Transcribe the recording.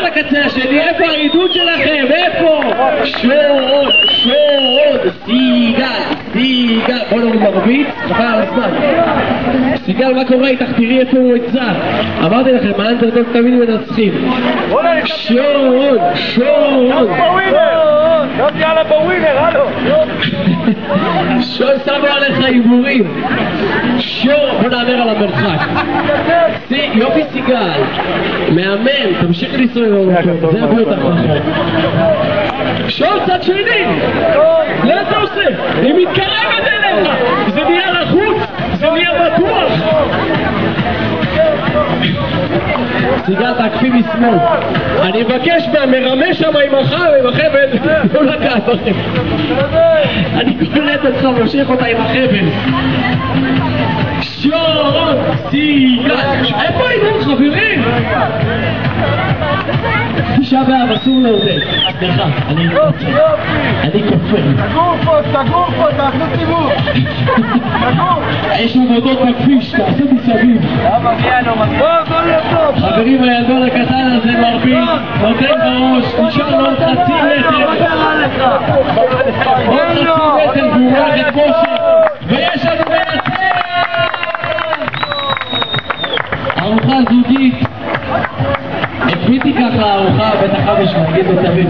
לקצה השני, איפה העידוד שלכם? איפה? שור עוד, סיגל, בוא נוריד מרבית, חבל על הזמן. סיגל, מה קורה איתך? תראי איפה הוא יצא. אמרתי לכם, האנדרדוג תמיד מנצחים. שור עוד. גם יאללה בווינר, הלו. שור, שמו עליך עיבורים. שור, בוא נאמר על המרחק. יופי סיגל, מאמן, תמשיך לנסוע עם המקום, זה הביא אותך רחוק. שור צד שני, מה אתה עושה? היא מתקרבת אליך, זה נהיה לחוץ, זה נהיה בטוח. סיגל, תקפי משמאל. אני מבקש מהמרמה שם עם החבל, לא לקעת לכם. אני קולט אותך, מושך אותה עם החבל. שור, סיגל, איפה היינו חברים? תשעה באב, אסור לעודד. סליחה, אני כופר. סגור פה, תעשו סיבוב. יש עבודות בכביש, תעשו מסביב. חברים, הילדון הקטן הזה מרביץ, נותן בראש, נשאר לו עוד חצי מטר. עוד חצי מטר והוא הולך את משה. ויש לנו מנצח! ארוחה זוגית. הקפיתי ככה ארוחה, בטח אבא שלך, נגיד לו תביא,